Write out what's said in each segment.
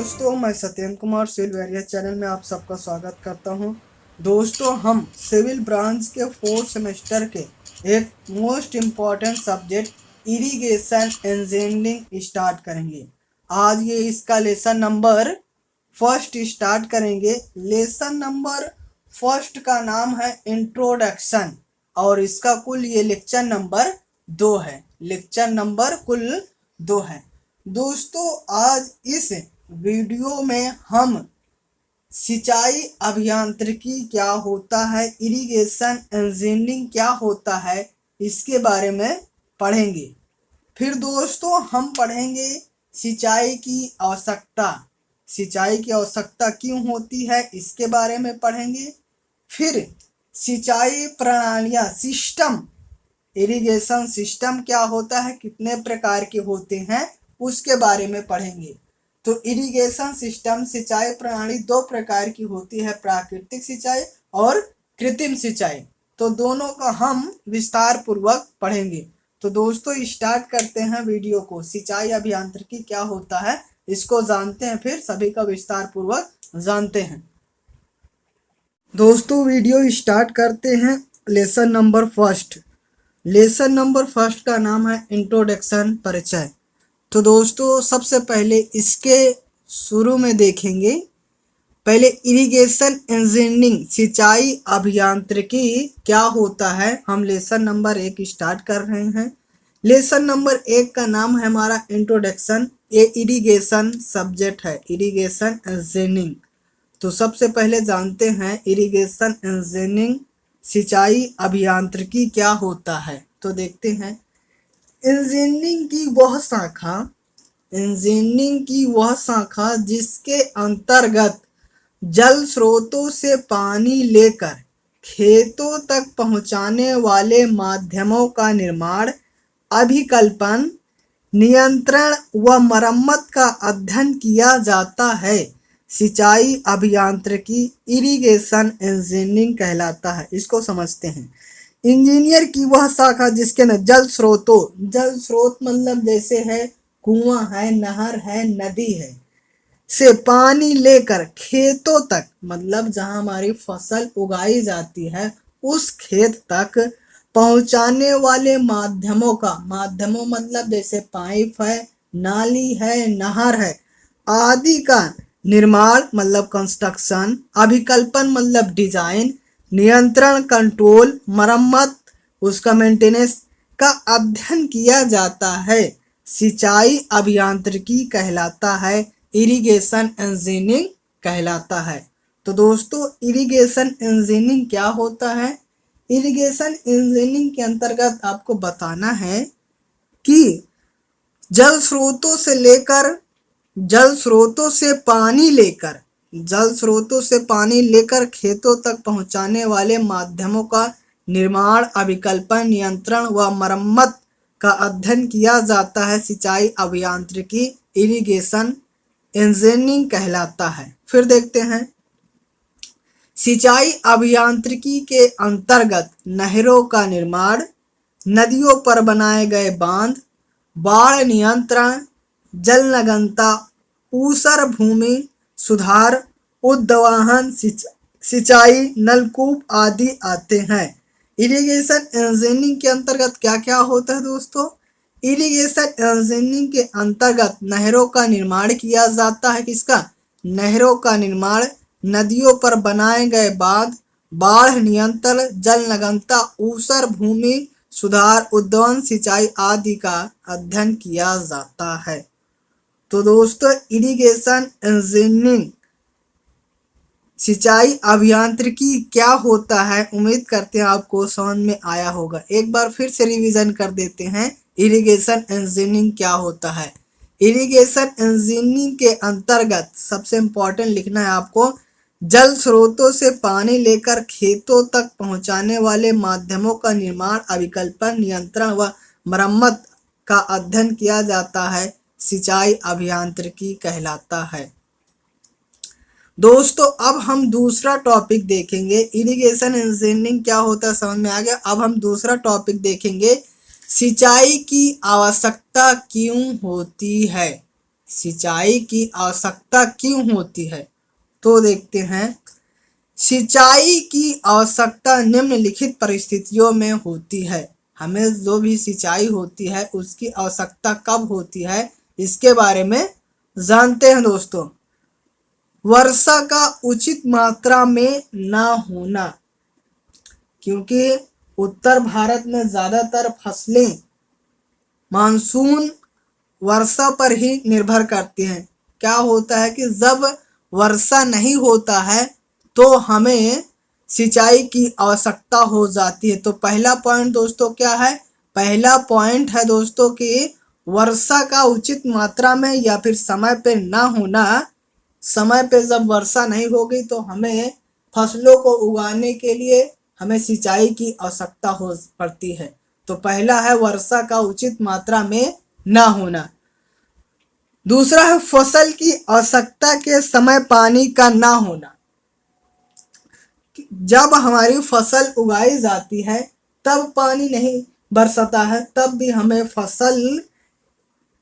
दोस्तों, मैं Satyendra Kumar civil various channel में आप सबका स्वागत करता हूं। दोस्तों, हम सिविल ब्रांच के 4th सेमेस्टर के एक most important subject irrigation engineering start करेंगे। आज ये इसका लेसन नंबर फर्स्ट स्टार्ट करेंगे। लेसन नंबर फर्स्ट का नाम है इंट्रोडक्शन और इसका कुल ये लेक्चर नंबर 2 है। लेक्चर नंबर कुल 2 है। दोस्तों, आज इस वीडियो में हम सिंचाई अभियांत्रिकी क्या होता है, इरिगेशन इंजीनियरिंग क्या होता है, इसके बारे में पढ़ेंगे। फिर दोस्तों हम पढ़ेंगे सिंचाई की आवश्यकता। सिंचाई की आवश्यकता क्यों होती है, इसके बारे में पढ़ेंगे। फिर सिंचाई प्रणालियाँ, सिस्टम, इरिगेशन सिस्टम क्या होता है, कितने प्रकार के होते हैं, उसके बारे में पढ़ेंगे। तो इरिगेशन सिस्टम, सिंचाई प्रणाली 2 प्रकार की होती है, प्राकृतिक सिंचाई और कृत्रिम सिंचाई। तो दोनों का हम विस्तार पूर्वक पढ़ेंगे। तो दोस्तों स्टार्ट करते हैं वीडियो को। सिंचाई अभियांत्रिकी क्या होता है इसको जानते हैं, फिर सभी का विस्तार पूर्वक जानते हैं। दोस्तों वीडियो स्टार्ट करते हैं। Lesson number first. Lesson number first का नाम है इंट्रोडक्शन, परिचय। तो दोस्तों सबसे पहले इसके शुरू में देखेंगे, पहले इरिगेशन इंजीनियरिंग, सिंचाई अभियांत्रिकी क्या होता है। हम लेसन नंबर 1 स्टार्ट कर रहे हैं। लेसन नंबर 1 का नाम है हमारा इंट्रोडक्शन। ये इरिगेशन सब्जेक्ट है, इरिगेशन इंजीनियरिंग। तो सबसे पहले जानते हैं इरिगेशन इंजीनियरिंग, सिंचाई अभियांत्रिकी क्या होता है। तो देखते हैं इंजीनियरिंग की वह शाखा जिसके अंतर्गत जल स्रोतों से पानी लेकर खेतों तक पहुंचाने वाले माध्यमों का निर्माण, अभिकल्पन, नियंत्रण व मरम्मत का अध्ययन किया जाता है, सिंचाई अभियांत्रिकी इरिगेशन इंजीनियरिंग कहलाता है। इसको समझते हैं। इंजीनियर की वह शाखा जिसके न जल स्रोतों, जल स्रोत मतलब जैसे है कुआं है, नहर है, नदी है, से पानी लेकर खेतों तक, मतलब जहां हमारी फसल उगाई जाती है उस खेत तक पहुंचाने वाले माध्यमों का, माध्यमों मतलब जैसे पाइप है, नाली है, नहर है आदि का निर्माण मतलब कंस्ट्रक्शन, अभिकल्पन मतलब डिजाइन, नियंत्रण कंट्रोल, मरम्मत उसका मेंटेनेंस का अध्ययन किया जाता है, सिंचाई अभियांत्रिकी कहलाता है, इरिगेशन इंजीनियरिंग कहलाता है। तो दोस्तों इरिगेशन इंजीनियरिंग क्या होता है। इरिगेशन इंजीनियरिंग के अंतर्गत आपको बताना है कि जल स्रोतों से पानी लेकर खेतों तक पहुंचाने वाले माध्यमों का निर्माण, अभिकल्पन, नियंत्रण व मरम्मत का अध्ययन किया जाता है, सिंचाई अभियांत्रिकी इरिगेशन इंजीनियरिंग कहलाता है। फिर देखते हैं सिंचाई अभियांत्रिकी के अंतर्गत नहरों का निर्माण, नदियों पर बनाए गए बांध, बाढ़ नियंत्रण, जल नगनता, ऊसर भूमि सुधार, उद्वहन सिंचाई, नलकूप आदि आते हैं। इरिगेशन इंजीनियरिंग के अंतर्गत क्या क्या होता है दोस्तों। इरिगेशन इंजीनियरिंग के अंतर्गत नहरों का निर्माण किया जाता है। किसका? नहरों का निर्माण, नदियों पर बनाए गए बांध, बाढ़ नियंत्रण, जल नगनता, ऊसर भूमि सुधार, उद्वहन सिंचाई आदि का अध्ययन किया जाता है। तो दोस्तों इरिगेशन इंजीनियरिंग, सिंचाई अभियांत्रिकी क्या होता है, उम्मीद करते हैं आपको समझ में आया होगा। एक बार फिर से रिवीजन कर देते हैं इरिगेशन इंजीनियरिंग क्या होता है। इरिगेशन इंजीनियरिंग के अंतर्गत सबसे इम्पोर्टेंट लिखना है आपको, जल स्रोतों से पानी लेकर खेतों तक पहुंचाने वाले माध्यमों का निर्माण, अभिकल्पन, नियंत्रण व मरम्मत का अध्ययन किया जाता है, सिंचाई अभियांत्रिकी कहलाता है। दोस्तों अब हम दूसरा टॉपिक देखेंगे। इरिगेशन इंजीनियरिंग क्या होता है समझ में आ गया। अब हम दूसरा टॉपिक देखेंगे, सिंचाई की आवश्यकता क्यों होती है। सिंचाई की आवश्यकता क्यों होती है? तो देखते हैं। सिंचाई की आवश्यकता निम्नलिखित परिस्थितियों में होती है। हमें जो भी सिंचाई होती है उसकी आवश्यकता कब होती है, इसके बारे में जानते हैं दोस्तों। वर्षा का उचित मात्रा में ना होना, क्योंकि उत्तर भारत में ज़्यादातर फसलें मानसून वर्षा पर ही निर्भर करती हैं। क्या होता है कि जब वर्षा नहीं होता है तो हमें सिंचाई की आवश्यकता हो जाती है। तो पहला पॉइंट दोस्तों क्या है? पहला पॉइंट है दोस्तों कि वर्षा का उचित मात्रा में या फिर समय पे ना होना। समय पे जब वर्षा नहीं होगी तो हमें फसलों को उगाने के लिए हमें सिंचाई की आवश्यकता हो पड़ती है। तो पहला है वर्षा का उचित मात्रा में ना होना। दूसरा है फसल की आवश्यकता के समय पानी का ना होना। जब हमारी फसल उगाई जाती है तब पानी नहीं बरसता है, तब भी हमें फसल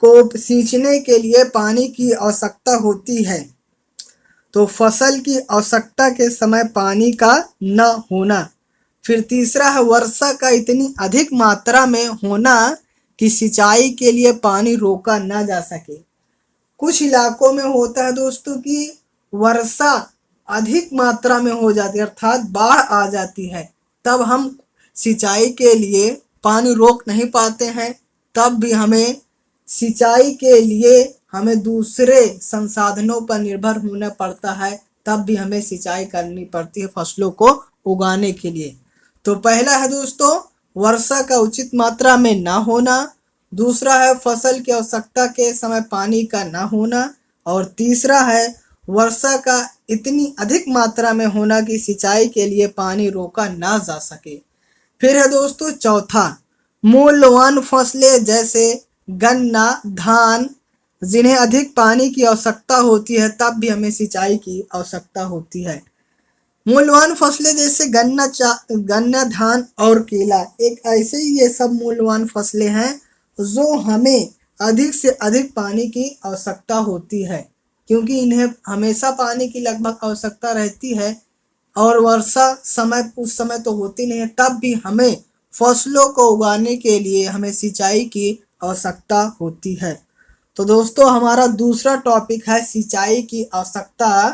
को सींचने के लिए पानी की आवश्यकता होती है। तो फसल की आवश्यकता के समय पानी का न होना। फिर तीसरा है वर्षा का इतनी अधिक मात्रा में होना कि सिंचाई के लिए पानी रोका ना जा सके। कुछ इलाकों में होता है दोस्तों कि वर्षा अधिक मात्रा में हो जाती है, अर्थात बाढ़ आ जाती है, तब हम सिंचाई के लिए पानी रोक नहीं पाते हैं। तब भी हमें सिंचाई के लिए हमें दूसरे संसाधनों पर निर्भर होना पड़ता है, तब भी हमें सिंचाई करनी पड़ती है फसलों को उगाने के लिए। तो पहला है दोस्तों वर्षा का उचित मात्रा में ना होना। दूसरा है फसल की आवश्यकता के समय पानी का ना होना। और तीसरा है वर्षा का इतनी अधिक मात्रा में होना कि सिंचाई के लिए पानी रोका ना जा सके। फिर है दोस्तों चौथा, मूल्यवान फसलें जैसे गन्ना, धान, जिन्हें अधिक पानी की आवश्यकता होती है तब भी हमें सिंचाई की आवश्यकता होती है। मूल्यवान फसलें जैसे गन्ना, धान और केला, एक ऐसे ही ये सब मूल्यवान फसलें हैं जो हमें अधिक से अधिक पानी की आवश्यकता होती है, क्योंकि इन्हें हमेशा पानी की लगभग आवश्यकता रहती है और वर्षा समय उस समय तो होती नहीं है, तब भी हमें फसलों को उगाने के लिए हमें सिंचाई की आवश्यकता होती है। तो दोस्तों हमारा दूसरा टॉपिक है सिंचाई की आवश्यकता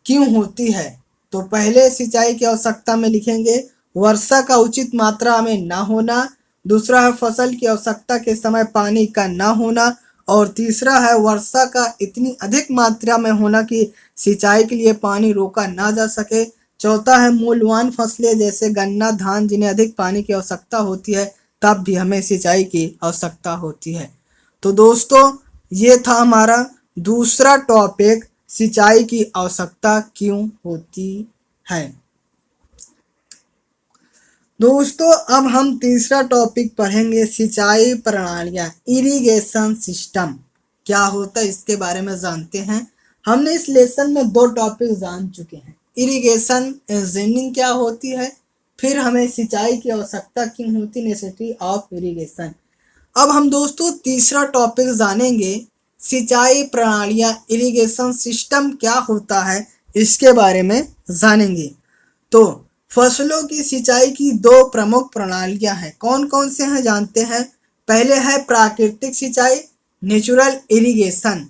क्यों होती है। तो पहले सिंचाई की आवश्यकता में लिखेंगे वर्षा का उचित मात्रा में ना होना। दूसरा है फसल की आवश्यकता के समय पानी का ना होना। और तीसरा है वर्षा का इतनी अधिक मात्रा में होना कि सिंचाई के लिए पानी रोका ना जा सके। चौथा है मूल्यवान फसलें जैसे गन्ना, धान, जिन्हें अधिक पानी की आवश्यकता होती है तब भी हमें सिंचाई की आवश्यकता होती है। तो दोस्तों ये था हमारा दूसरा टॉपिक, सिंचाई की आवश्यकता क्यों होती है। दोस्तों अब हम तीसरा टॉपिक पढ़ेंगे, सिंचाई प्रणालियाँ, इरिगेशन सिस्टम क्या होता है इसके बारे में जानते हैं। हमने इस लेसन में दो टॉपिक जान चुके हैं, इरिगेशन इंजीनियरिंग क्या होती है, फिर हमें सिंचाई की आवश्यकता क्यों होती, नेसेसिटी ऑफ इरिगेशन। अब हम दोस्तों तीसरा टॉपिक जानेंगे, सिंचाई प्रणालियाँ, इरिगेशन सिस्टम क्या होता है इसके बारे में जानेंगे। तो फसलों की सिंचाई की दो प्रमुख प्रणालियां हैं, कौन कौन से हैं जानते हैं। पहले है प्राकृतिक सिंचाई, नेचुरल इरिगेशन।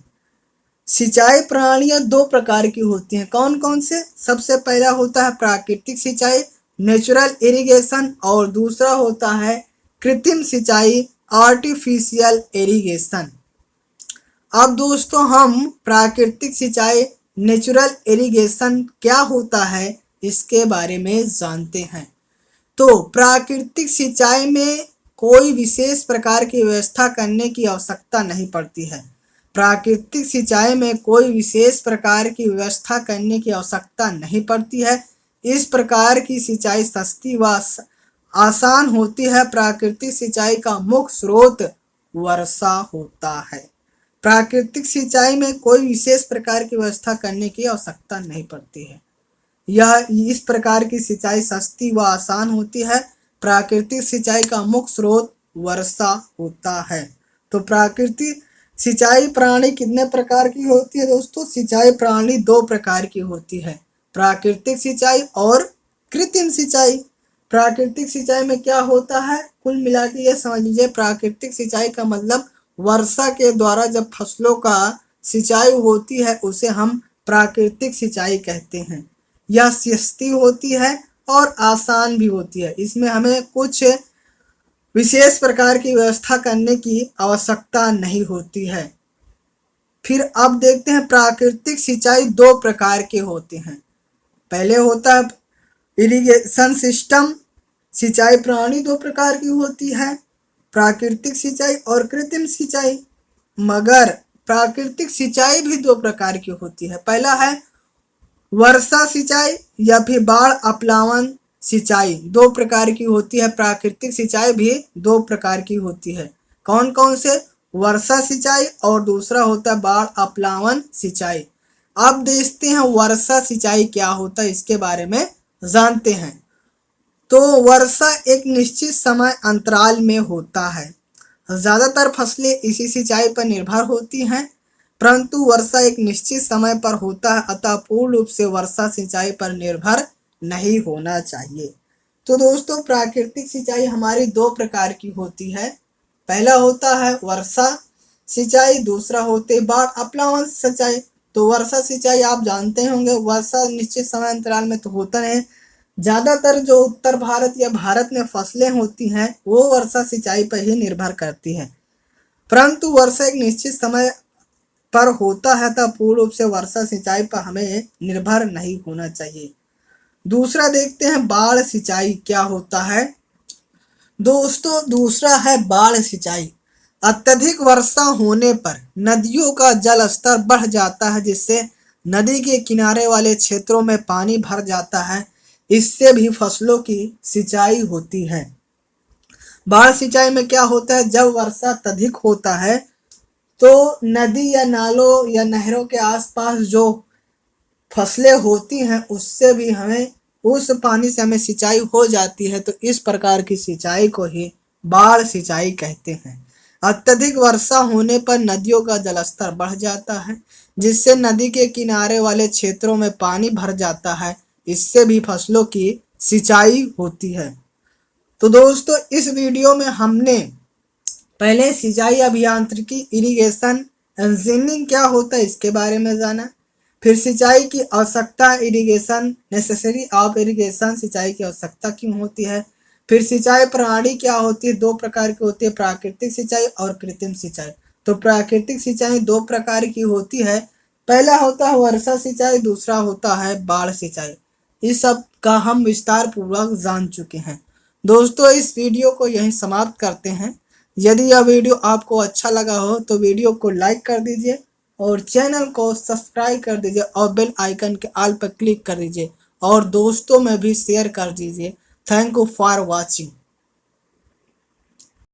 सिंचाई प्रणालियां दो प्रकार की होती हैं, कौन कौन से। सबसे पहला होता है प्राकृतिक सिंचाई, नेचुरल इरिगेशन, और दूसरा होता है कृत्रिम सिंचाई, आर्टिफिशियल इरिगेशन। अब दोस्तों हम प्राकृतिक सिंचाई, नेचुरल इरिगेशन क्या होता है इसके बारे में जानते हैं। तो प्राकृतिक सिंचाई में कोई विशेष प्रकार की व्यवस्था करने की आवश्यकता नहीं पड़ती है। प्राकृतिक सिंचाई में कोई विशेष प्रकार की व्यवस्था करने की आवश्यकता नहीं पड़ती है। इस प्रकार की सिंचाई सस्ती व आसान होती है। प्राकृतिक सिंचाई का मुख्य स्रोत वर्षा होता है। प्राकृतिक सिंचाई में कोई विशेष प्रकार की व्यवस्था करने की आवश्यकता नहीं पड़ती है। यह इस प्रकार की सिंचाई सस्ती व आसान होती है। प्राकृतिक सिंचाई का मुख्य स्रोत वर्षा होता है। तो प्राकृतिक सिंचाई प्रणाली कितने प्रकार की होती है दोस्तों? सिंचाई प्रणाली दो प्रकार की होती है, प्राकृतिक सिंचाई और कृत्रिम सिंचाई। प्राकृतिक सिंचाई में क्या होता है, कुल मिला के ये समझ लीजिए, प्राकृतिक सिंचाई का मतलब वर्षा के द्वारा जब फसलों का सिंचाई होती है उसे हम प्राकृतिक सिंचाई कहते हैं। यह सस्ती होती है और आसान भी होती है। इसमें हमें कुछ विशेष प्रकार की व्यवस्था करने की आवश्यकता नहीं होती है। फिर अब देखते हैं, प्राकृतिक सिंचाई दो प्रकार के होते हैं। पहले होता है इरिगेशन सिस्टम। सिंचाई प्रणाली दो प्रकार की होती है, प्राकृतिक सिंचाई और कृत्रिम सिंचाई। मगर प्राकृतिक सिंचाई भी दो प्रकार की होती है। पहला है वर्षा सिंचाई या फिर बाढ़ अपलावन सिंचाई, दो प्रकार की होती है। प्राकृतिक सिंचाई भी दो प्रकार की होती है। कौन कौन से? वर्षा सिंचाई और दूसरा होता है बाढ़ अपलावन सिंचाई। अब देखते हैं वर्षा सिंचाई क्या होता है, इसके बारे में जानते हैं। तो वर्षा एक निश्चित समय अंतराल में होता है। ज़्यादातर फसलें इसी सिंचाई पर निर्भर होती हैं, परंतु वर्षा एक निश्चित समय पर होता है, अतः पूर्ण रूप से वर्षा सिंचाई पर निर्भर नहीं होना चाहिए। तो दोस्तों, प्राकृतिक सिंचाई हमारी दो प्रकार की होती है। पहला होता है वर्षा सिंचाई, दूसरा होते है बाढ़ अपलावन सिंचाई। तो वर्षा सिंचाई आप जानते होंगे, वर्षा निश्चित समय अंतराल में तो होता है। ज़्यादातर जो उत्तर भारत या भारत में फसलें होती हैं वो वर्षा सिंचाई पर ही निर्भर करती हैं, परंतु वर्षा एक निश्चित समय पर होता है, तब पूर्ण रूप से वर्षा सिंचाई पर हमें निर्भर नहीं होना चाहिए। दूसरा देखते हैं बाढ़ सिंचाई क्या होता है। दोस्तों, दूसरा है बाढ़ सिंचाई। अत्यधिक वर्षा होने पर नदियों का जल स्तर बढ़ जाता है, जिससे नदी के किनारे वाले क्षेत्रों में पानी भर जाता है। इससे भी फसलों की सिंचाई होती है। बाढ़ सिंचाई में क्या होता है, जब वर्षा अत्यधिक होता है तो नदी या नालों या नहरों के आसपास जो फसलें होती हैं उससे भी हमें, उस पानी से हमें सिंचाई हो जाती है। तो इस प्रकार की सिंचाई को ही बाढ़ सिंचाई कहते हैं। अत्यधिक वर्षा होने पर नदियों का जलस्तर बढ़ जाता है, जिससे नदी के किनारे वाले क्षेत्रों में पानी भर जाता है। इससे भी फसलों की सिंचाई होती है। तो दोस्तों, इस वीडियो में हमने पहले सिंचाई अभियांत्रिकी इरिगेशन इंजीनियरिंग क्या होता है इसके बारे में जाना, फिर सिंचाई की आवश्यकता इरिगेशन नेसेसरी ऑफ इरिगेशन, सिंचाई की आवश्यकता क्यों होती है, फिर सिंचाई प्रणाली क्या होती है, दो प्रकार की होती है, प्राकृतिक सिंचाई और कृत्रिम सिंचाई। तो प्राकृतिक सिंचाई दो प्रकार की होती है, पहला होता है वर्षा सिंचाई, दूसरा होता है बाढ़ सिंचाई। इस सब का हम विस्तार पूर्वक जान चुके हैं। दोस्तों, इस वीडियो को यहीं समाप्त करते हैं। यदि यह वीडियो आपको अच्छा लगा हो तो वीडियो को लाइक कर दीजिए और चैनल को सब्सक्राइब कर दीजिए और बेल आइकन के ऑल पर क्लिक कर दीजिए और दोस्तों में भी शेयर कर दीजिए। Thank you for watching.